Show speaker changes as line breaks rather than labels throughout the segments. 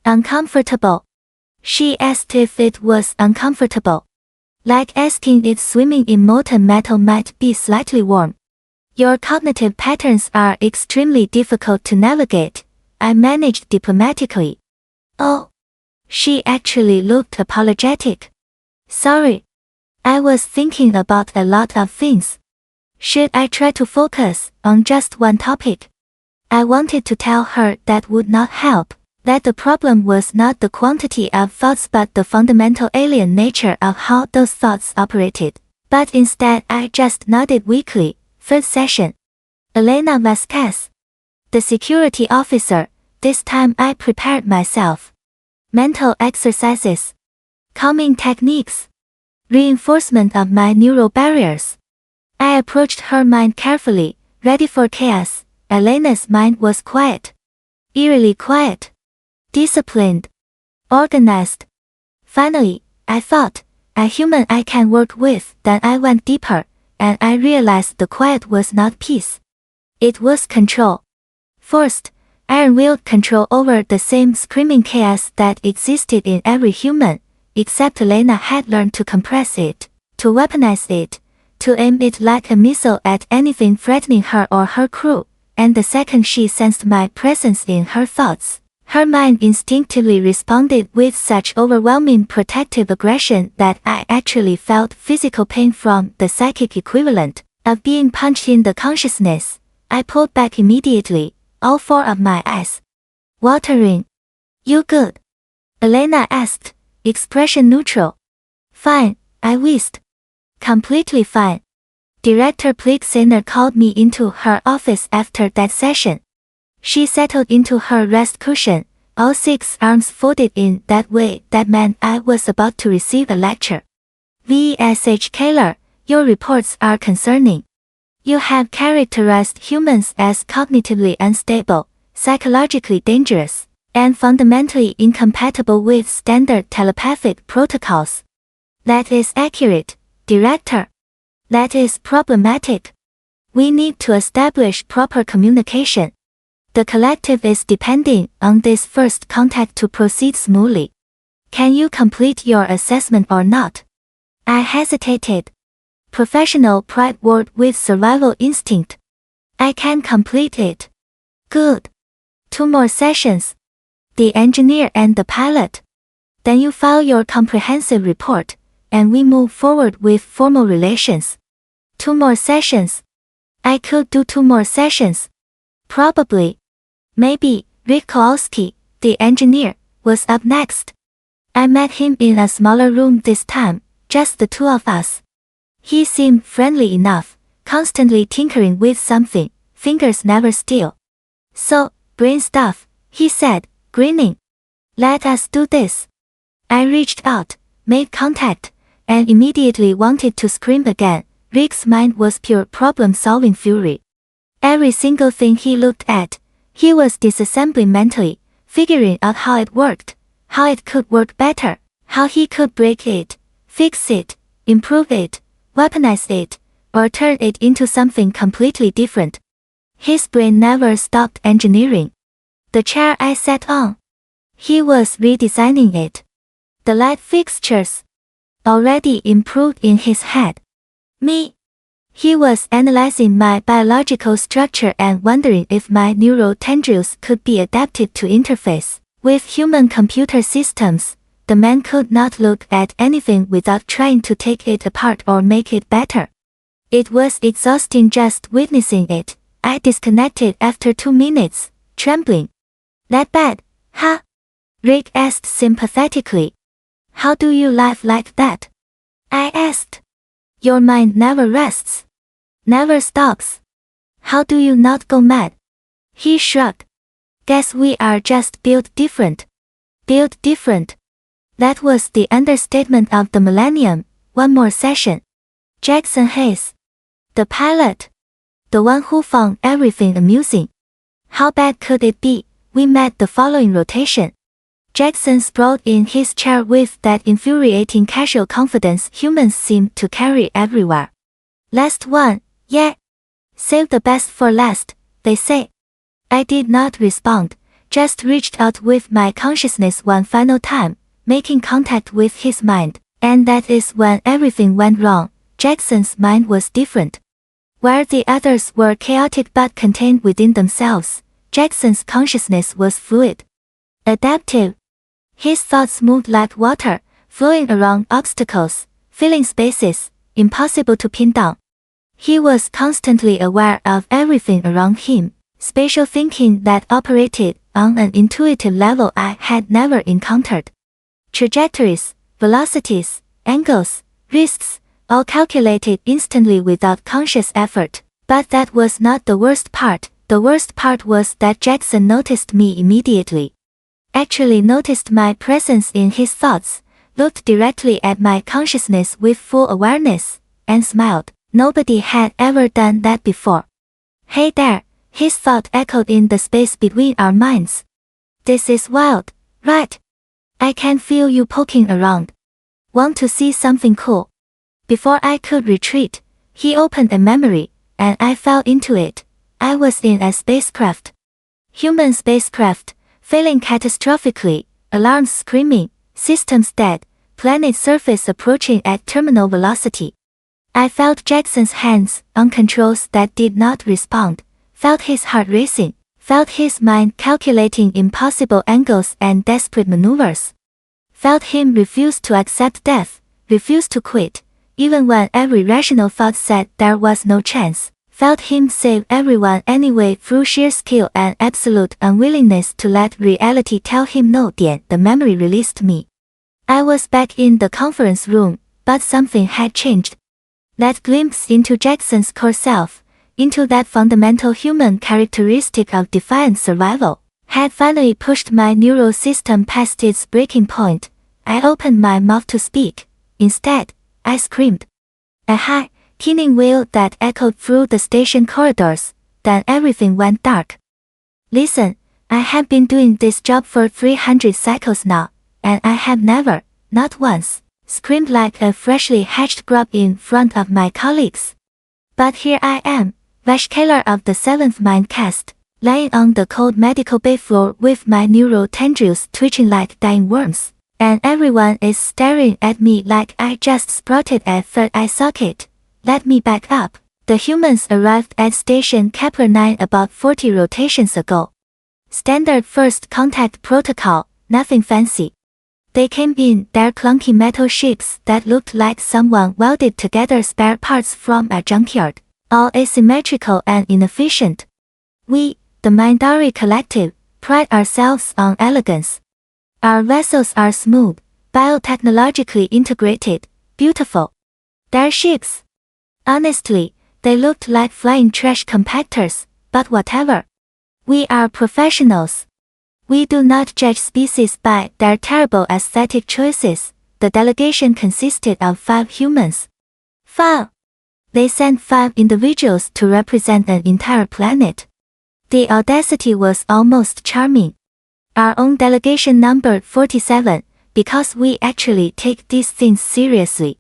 Uncomfortable. She asked if it was uncomfortable. Like asking if swimming in molten metal might be slightly warm. Your cognitive patterns are extremely difficult to navigate, I managed diplomatically. Oh. She actually looked apologetic. Sorry. I was thinking about a lot of things. Should I try to focus on just one topic? I wanted to tell her that would not help, that the problem was not the quantity of thoughts but the fundamental alien nature of how those thoughts operated. But instead I just nodded weakly. Third session. Elena Vasquez. The security officer. This time I prepared myself. Mental exercises. Calming techniques. Reinforcement of my neural barriers. I approached her mind carefully, ready for chaos. Elena's mind was quiet. Eerily quiet. Disciplined. Organized. Finally, I thought, a human I can work with. Then I went deeper, and I realized the quiet was not peace. It was control. Forced, iron-willed control over the same screaming chaos that existed in every human, except Elena had learned to compress it, to weaponize it, to aim it like a missile at anything threatening her or her crew, and the second she sensed my presence in her thoughts, her mind instinctively responded with such overwhelming protective aggression that I actually felt physical pain from the psychic equivalent of being punched in the consciousness. I pulled back immediately. All four of my eyes watering. You good? Elena asked, expression neutral. Fine, I whisked. Completely fine. Director Plixener called me into her office after that session. She settled into her rest cushion, all 6 arms folded in that way that meant I was about to receive a lecture. Vesh-Kalar, your reports are concerning. You have characterized humans as cognitively unstable, psychologically dangerous, and fundamentally incompatible with standard telepathic protocols. That is accurate, Director. That is problematic. We need to establish proper communication. The collective is depending on this first contact to proceed smoothly. Can you complete your assessment or not? I hesitated. Professional pride word with survival instinct. I can complete it. Good. 2 more sessions. The engineer and the pilot. Then you file your comprehensive report, and we move forward with formal relations. 2 more sessions. I could do 2 more sessions. Probably. Maybe. Rick Kowalski, the engineer, was up next. I met him in a smaller room this time, just the 2 of us. He seemed friendly enough, constantly tinkering with something, fingers never still. So, brain stuff, he said, grinning. Let us do this. I reached out, made contact, and immediately wanted to scream again. Rick's mind was pure problem-solving fury. Every single thing he looked at, he was disassembling mentally, figuring out how it worked, how it could work better, how he could break it, fix it, improve it, weaponize it, or turn it into something completely different. His brain never stopped engineering. The chair I sat on. He was redesigning it. The light fixtures. Already improved in his head. Me. He was analyzing my biological structure and wondering if my neural tendrils could be adapted to interface with human computer systems. The man could not look at anything without trying to take it apart or make it better. It was exhausting just witnessing it. I disconnected after 2 minutes, trembling. That bad, huh? Rick asked sympathetically. How do you live like that? I asked. Your mind never rests. Never stops. How do you not go mad? He shrugged. Guess we are just built different. Built different. That was the understatement of the millennium. 1 more session. Jackson Hayes. The pilot. The one who found everything amusing. How bad could it be? We met the following rotation. Jackson sprawled in his chair with that infuriating casual confidence humans seem to carry everywhere. Last one, yeah. Save the best for last, they say. I did not respond, just reached out with my consciousness one final time, making contact with his mind, and that is when everything went wrong. Jackson's mind was different. Where the others were chaotic but contained within themselves, Jackson's consciousness was fluid, adaptive. His thoughts moved like water, flowing around obstacles, filling spaces, impossible to pin down. He was constantly aware of everything around him, spatial thinking that operated on an intuitive level I had never encountered. Trajectories, velocities, angles, risks, all calculated instantly without conscious effort. But that was not the worst part. The worst part was that Jackson noticed me immediately. Actually noticed my presence in his thoughts, looked directly at my consciousness with full awareness, and smiled. Nobody had ever done that before. Hey there, his thought echoed in the space between our minds. This is wild, right? I can feel you poking around. Want to see something cool? Before I could retreat, he opened a memory, and I fell into it. I was in a spacecraft. Human spacecraft, failing catastrophically, alarms screaming, systems dead, planet surface approaching at terminal velocity. I felt Jackson's hands on controls that did not respond, felt his heart racing, felt his mind calculating impossible angles and desperate maneuvers. Felt him refuse to accept death, refuse to quit, even when every rational thought said there was no chance. Felt him save everyone anyway through sheer skill and absolute unwillingness to let reality tell him no. The memory released me. I was back in the conference room, but something had changed. That glimpse into Jackson's core self, into that fundamental human characteristic of defiant survival, had finally pushed my neural system past its breaking point. I opened my mouth to speak. Instead, I screamed. A high, keening wail that echoed through the station corridors. Then everything went dark. Listen, I have been doing this job for 300 cycles now, and I have never, not once, screamed like a freshly hatched grub in front of my colleagues. But here I am, Vesh-Kalar of the 7th Mind Caste, lying on the cold medical bay floor with my neural tendrils twitching like dying worms, and everyone is staring at me like I just sprouted a third eye socket. Let me back up. The humans arrived at Station Kepler 9 about 40 rotations ago. Standard first contact protocol, nothing fancy. They came in their clunky metal ships that looked like someone welded together spare parts from a junkyard, all asymmetrical and inefficient. We, the Mindari Collective, pride ourselves on elegance. Our vessels are smooth, biotechnologically integrated, beautiful. Their ships. Honestly, they looked like flying trash compactors, but whatever. We are professionals. We do not judge species by their terrible aesthetic choices. The delegation consisted of 5 humans. 5. They sent 5 individuals to represent an entire planet. The audacity was almost charming. Our own delegation numbered 47, because we actually take these things seriously.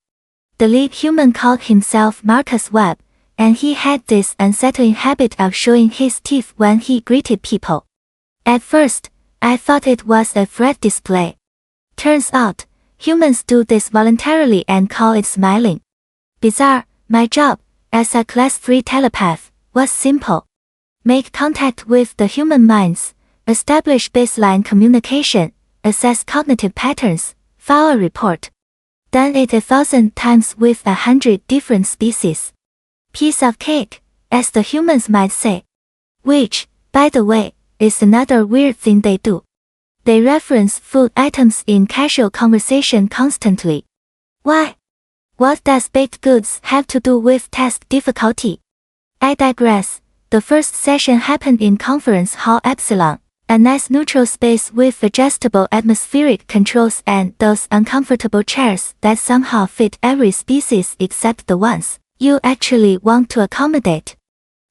The lead human called himself Marcus Webb, and he had this unsettling habit of showing his teeth when he greeted people. At first, I thought it was a threat display. Turns out, humans do this voluntarily and call it smiling. Bizarre. My job, as a Class 3 telepath, was simple. Make contact with the human minds, establish baseline communication, assess cognitive patterns, file a report. Done it 1,000 times with 100 different species. Piece of cake, as the humans might say. Which, by the way, is another weird thing they do. They reference food items in casual conversation constantly. Why? What does baked goods have to do with task difficulty? I digress. The first session happened in Conference Hall Epsilon, a nice neutral space with adjustable atmospheric controls and those uncomfortable chairs that somehow fit every species except the ones you actually want to accommodate.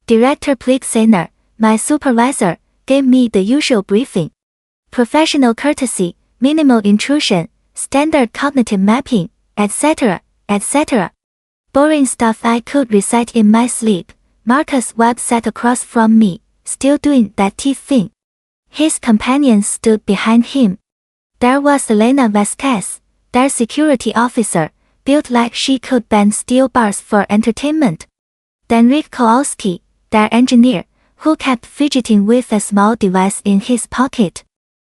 Director Plixaner, my supervisor, gave me the usual briefing. Professional courtesy, minimal intrusion, standard cognitive mapping, etc., etc. Boring stuff I could recite in my sleep. Marcus Webb sat across from me, still doing that teeth thing. His companions stood behind him. There was Elena Vasquez, their security officer, built like she could bend steel bars for entertainment. Then Rick Kowalski, their engineer, who kept fidgeting with a small device in his pocket.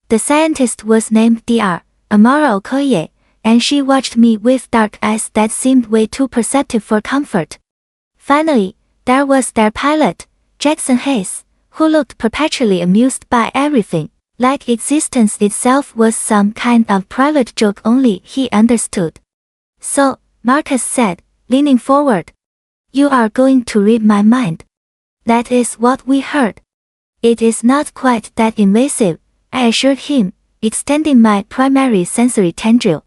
The scientist was named Dr. Amara Okoye, and she watched me with dark eyes that seemed way too perceptive for comfort. Finally, there was their pilot, Jackson Hayes, who looked perpetually amused by everything, like existence itself was some kind of private joke only he understood. So, Marcus said, leaning forward, "You are going to read my mind." That is what we heard. "It is not quite that invasive," I assured him, extending my primary sensory tendril.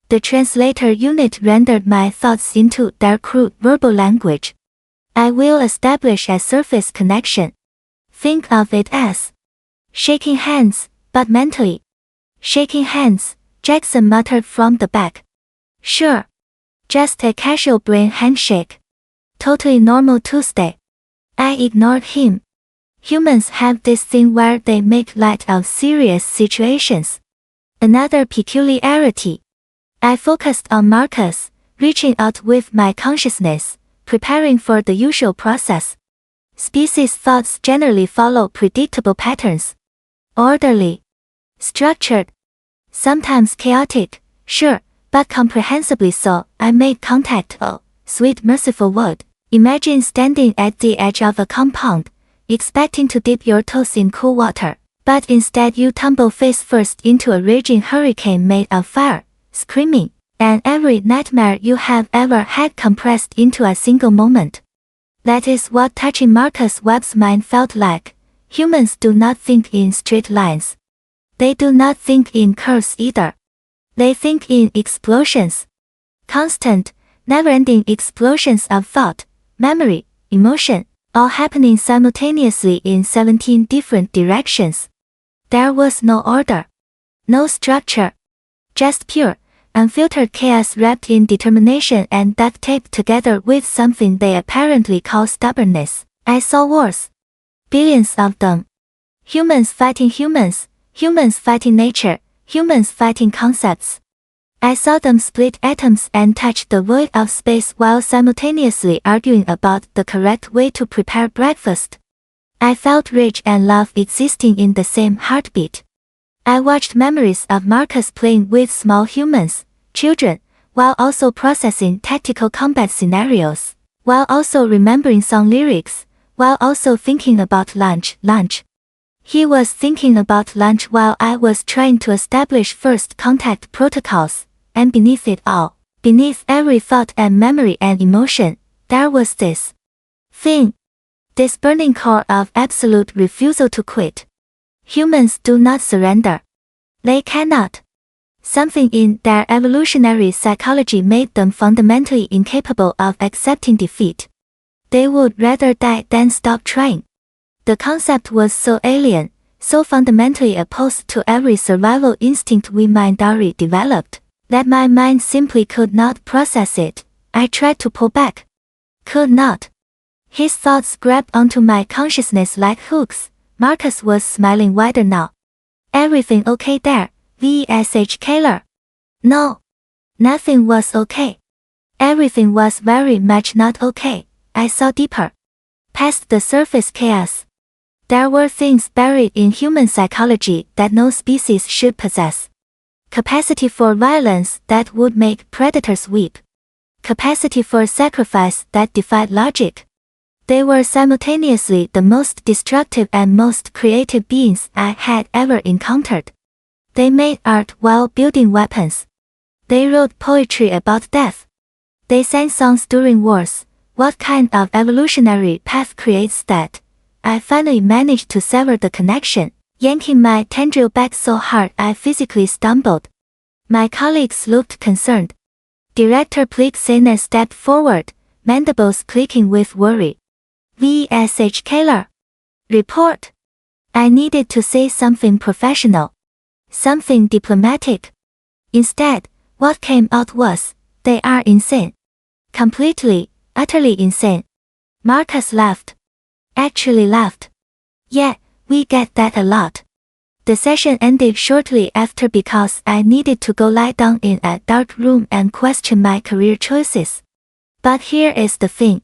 The translator unit rendered my thoughts into their crude verbal language. "I will establish a surface connection. Think of it as shaking hands, but mentally." "Shaking hands," Jackson muttered from the back. "Sure. Just a casual brain handshake. Totally normal Tuesday." I ignored him. Humans have this thing where they make light of serious situations. Another peculiarity. I focused on Marcus, reaching out with my consciousness, preparing for the usual process. Species thoughts generally follow predictable patterns. Orderly. Structured. Sometimes chaotic, sure, but comprehensibly so. I made contact. Oh, sweet merciful word. Imagine standing at the edge of a compound, expecting to dip your toes in cool water, but instead you tumble face first into a raging hurricane made of fire, screaming, and every nightmare you have ever had compressed into a single moment. That is what touching Marcus Webb's mind felt like. Humans do not think in straight lines. They do not think in curves either. They think in explosions. Constant, never-ending explosions of thought, memory, emotion, all happening simultaneously in 17 different directions. There was no order. No structure. Just pure, unfiltered chaos wrapped in determination and duct taped together with something they apparently call stubbornness. I saw wars. Billions of them. Humans fighting humans, humans fighting nature, humans fighting concepts. I saw them split atoms and touch the void of space while simultaneously arguing about the correct way to prepare breakfast. I felt rage and love existing in the same heartbeat. I watched memories of Marcus playing with small humans, children, while also processing tactical combat scenarios, while also remembering song lyrics, while also thinking about lunch. He was thinking about lunch while I was trying to establish first contact protocols, and beneath it all, beneath every thought and memory and emotion, there was this thing. This burning core of absolute refusal to quit. Humans do not surrender. They cannot. Something in their evolutionary psychology made them fundamentally incapable of accepting defeat. They would rather die than stop trying. The concept was so alien, so fundamentally opposed to every survival instinct we Mindari developed, that my mind simply could not process it. I tried to pull back. Could not. His thoughts grabbed onto my consciousness like hooks. Marcus was smiling wider now. "Everything okay there, Vesh-Kalar?" No. Nothing was okay. Everything was very much not okay. I saw deeper. Past the surface chaos. There were things buried in human psychology that no species should possess. Capacity for violence that would make predators weep. Capacity for sacrifice that defied logic. They were simultaneously the most destructive and most creative beings I had ever encountered. They made art while building weapons. They wrote poetry about death. They sang songs during wars. What kind of evolutionary path creates that? I finally managed to sever the connection, yanking my tendril back so hard I physically stumbled. My colleagues looked concerned. Director Plixena stepped forward, mandibles clicking with worry. Vesh-Kalar. Report. I needed to say something professional. Something diplomatic. Instead, what came out was, "They are insane. Completely, utterly insane." Marcus laughed. Actually laughed. "Yeah, we get that a lot. The session ended shortly after because I needed to go lie down in a dark room and question my career choices. But here is the thing.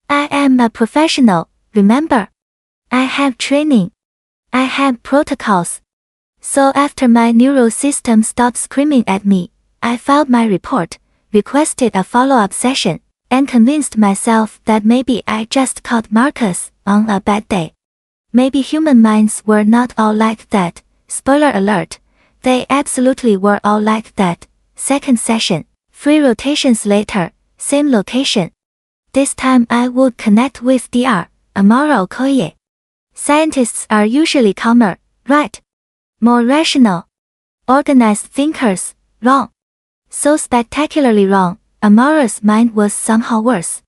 I am a professional, remember? I have training. I have protocols. So after my neural system stopped screaming at me, I filed my report, requested a follow-up session, and convinced myself that maybe I just caught Marcus on a bad day. Maybe human minds were not all like that. Spoiler alert, they absolutely were all like that. Second session, 3 rotations later, same location. This time I would connect with Dr. Amara Okoye. Scientists are usually calmer, right? More rational. Organized thinkers, wrong. So spectacularly wrong, Amara's mind was somehow worse.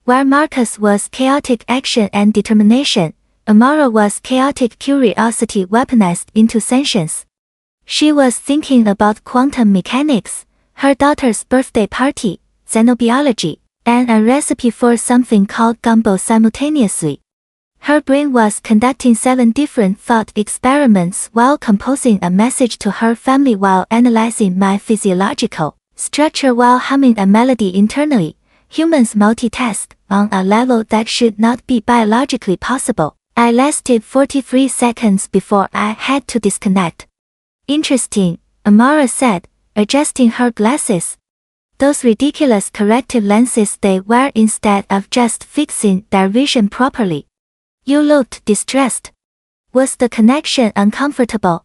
Where Marcus was chaotic action and determination, Amara was chaotic curiosity weaponized into sentience. She was thinking about quantum mechanics, her daughter's birthday party, xenobiology, and a recipe for something called gumbo simultaneously. Her brain was conducting 7 different thought experiments while composing a message to her family while analyzing my physiological structure while humming a melody internally. Humans multitask on a level that should not be biologically possible. I lasted 43 seconds before I had to disconnect. Interesting, Amara said, adjusting her glasses. Those ridiculous corrective lenses they wear instead of just fixing their vision properly. You looked distressed. Was the connection uncomfortable?